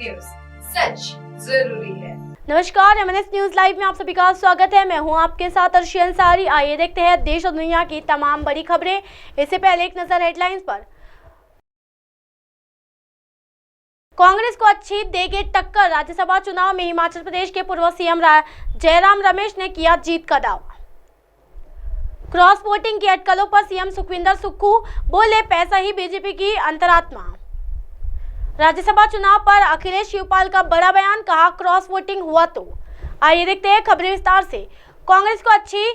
News, सच जरूरी है। नमस्कार, एमएनएस न्यूज लाइव में आप सभी का स्वागत है। मैं हूं आपके साथ अर्शी अंसारी। आइए देखते हैं देश और दुनिया की तमाम बड़ी खबरें। इससे पहले एक नजर हेडलाइंस पर। कांग्रेस को अच्छी देगी टक्कर, राज्यसभा चुनाव में हिमाचल प्रदेश के पूर्व सीएम जयराम रमेश ने किया जीत का दावा। क्रॉस वोटिंग की अटकलों पर सीएम सुखविंदर सुक्खू बोले, पैसा ही बीजेपी की अंतरात्मा। राज्यसभा चुनाव पर अखिलेश शिवपाल का बड़ा बयान, कहा क्रॉस वोटिंग हुआ तो। आइए देखते हैं खबरें विस्तार से। कांग्रेस को अच्छी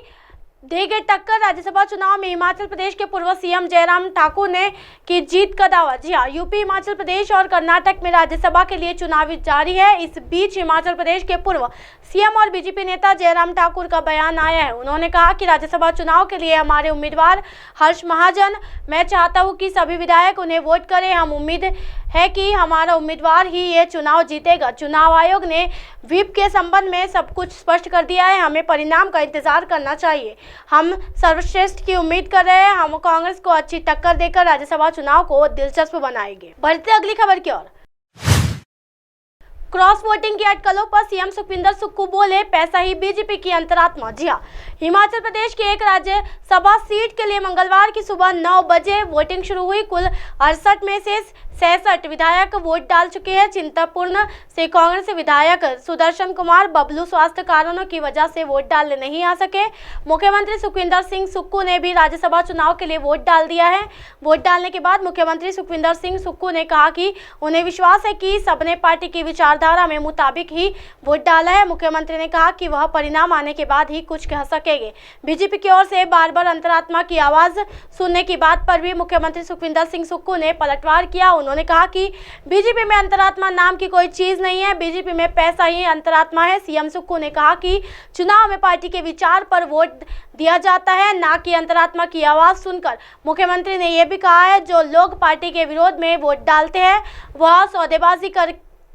देगी टक्कर, राज्यसभा चुनाव में हिमाचल प्रदेश के पूर्व सीएम जयराम ठाकुर ने की जीत का दावा। जी हां, यूपी, हिमाचल प्रदेश और कर्नाटक में राज्यसभा के लिए चुनाव जारी है। इस बीच हिमाचल प्रदेश के पूर्व सीएम और बीजेपी नेता जयराम ठाकुर का बयान आया है। उन्होंने कहा कि राज्यसभा चुनाव के लिए हमारे उम्मीदवार हर्ष महाजन, मैं चाहता हूं कि सभी विधायक उन्हें वोट करें। हम उम्मीद है कि हमारा उम्मीदवार ही ये चुनाव जीतेगा। चुनाव आयोग ने व्हिप के संबंध में सब कुछ स्पष्ट कर दिया है, हमें परिणाम का इंतजार करना चाहिए। हम सर्वश्रेष्ठ की उम्मीद कर रहे हैं। हम कांग्रेस को अच्छी टक्कर देकर राज्यसभा चुनाव को दिलचस्प बनाएंगे। बढ़ते अगली खबर की ओर। क्रॉस वोटिंग की अटकलों पर सीएम सुखविंदर सुक्खू बोले, पैसा ही बीजेपी की अंतरात्मा। जी हां, हिमाचल प्रदेश की एक राज्यसभा सीट के लिए मंगलवार की सुबह 9 बजे वोटिंग शुरू हुई। कुल 68 में से 66 विधायक वोट डाल चुके हैं। चिंतापूर्ण से कांग्रेस विधायक सुदर्शन कुमार बबलू स्वास्थ्य कारणों की वजह से वोट डालने नहीं आ सके। मुख्यमंत्री सुखविंदर सिंह सुक्खू ने भी राज्यसभा चुनाव के लिए वोट डाल दिया है। वोट डालने के बाद मुख्यमंत्री सुखविंदर सिंह सुक्खू ने कहा कि उन्हें विश्वास है कि सबने पार्टी की विचारधारा में मुताबिक ही वोट डाला है। मुख्यमंत्री ने कहा कि वह परिणाम आने के बाद ही कुछ कह सकेंगे। बीजेपी की ओर से बार बार अंतरात्मा की आवाज सुनने की बात पर भी मुख्यमंत्री सुखविंदर सिंह सुक्खू ने पलटवार किया। उन्होंने कहा कि बीजेपी में अंतरात्मा नाम की कोई चीज नहीं है, बीजेपी में पैसा ही अंतरात्मा है। सीएम सुक्खू ने कहा कि चुनाव में पार्टी के विचार पर वोट दिया जाता है, ना कि अंतरात्मा की आवाज सुनकर। मुख्यमंत्री ने यह भी कहा है, जो लोग पार्टी के विरोध में वोट डालते हैं वह सौदेबाजी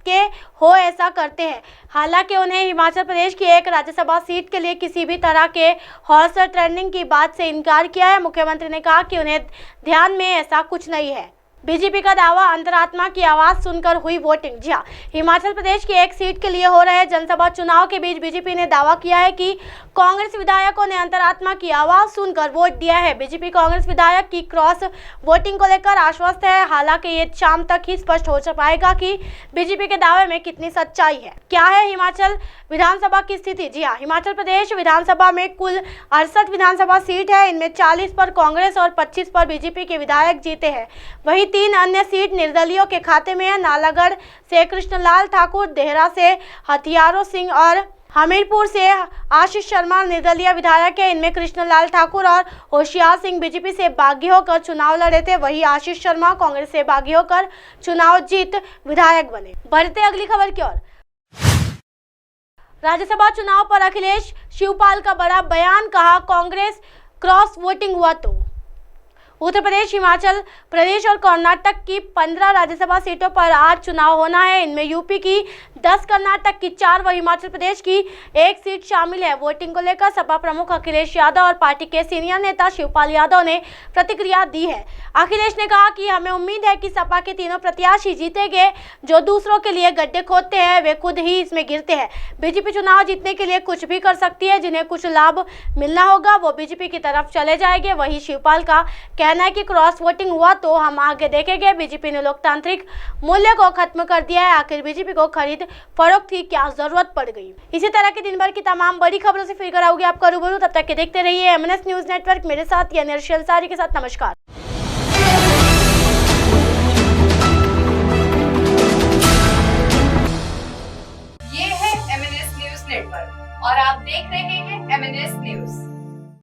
के हो ऐसा करते हैं। हालांकि उन्हें हिमाचल प्रदेश की एक राज्यसभा सीट के लिए किसी भी तरह के हॉर्स ट्रेडिंग की बात से इनकार किया है। मुख्यमंत्री ने कहा कि उन्हें ध्यान में ऐसा कुछ नहीं है। बीजेपी का दावा, अंतरात्मा की आवाज सुनकर हुई वोटिंग। जी हां, हिमाचल प्रदेश की एक सीट के लिए हो रहे जनसभा चुनाव के बीच बीजेपी ने दावा किया है कि कांग्रेस विधायकों ने अंतरात्मा की आवाज सुनकर वोट दिया है। बीजेपी कांग्रेस विधायक की क्रॉस वोटिंग को लेकर आश्वस्त है। हालांकि ये शाम तक ही स्पष्ट हो पाएगा कि बीजेपी के दावे में कितनी सच्चाई है। क्या है हिमाचल विधानसभा की स्थिति? जी हां, हिमाचल प्रदेश विधानसभा में कुल 68 विधानसभा सीट है। इनमें 40 पर कांग्रेस और 25 पर बीजेपी के विधायक जीते हैं। वहीं 3 अन्य सीट निर्दलीयों के खाते में है। नालागढ़ से कृष्णलाल ठाकुर, देहरा से हथियारों सिंह और हमीरपुर से आशीष शर्मा निर्दलीय विधायक है। इनमें कृष्णलाल ठाकुर और होशियार सिंह बीजेपी से बागी होकर चुनाव लड़े थे। वहीं आशीष शर्मा कांग्रेस से बागी होकर चुनाव जीत विधायक बने। बढ़ते अगली खबर की ओर। राज्यसभा चुनाव पर अखिलेश शिवपाल का बड़ा बयान, कहा कांग्रेस क्रॉस वोटिंग हुआ तो। उत्तर प्रदेश, हिमाचल प्रदेश और कर्नाटक की 15 राज्यसभा सीटों पर आज चुनाव होना है। इनमें यूपी की 10, कर्नाटक की 4 व हिमाचल प्रदेश की 1 सीट शामिल है। वोटिंग को लेकर सपा प्रमुख अखिलेश यादव और पार्टी के सीनियर नेता शिवपाल यादव ने प्रतिक्रिया दी है। अखिलेश ने कहा कि हमें उम्मीद है कि सपा के तीनों प्रत्याशी जीतेंगे। जो दूसरों के लिए गड्ढे खोदते हैं वे खुद ही इसमें गिरते हैं। बीजेपी चुनाव जीतने के लिए कुछ भी कर सकती है। जिन्हें कुछ लाभ मिलना होगा वो बीजेपी की तरफ चले जाएंगे। वही शिवपाल का कहना है कि क्रॉस वोटिंग हुआ तो हम आगे देखेंगे। बीजेपी ने लोकतांत्रिक मूल्य को खत्म कर दिया है। आखिर बीजेपी को खरीद फरोख्त की क्या जरूरत पड़ गई। इसी तरह की दिन भर की तमाम बड़ी खबरों से फिर कराऊंगी आपका रूबरू। तब तक के देखते रहिए एमएनएस न्यूज नेटवर्क। मेरे साथ यानी अर्शी अंसारी के साथ नमस्कार।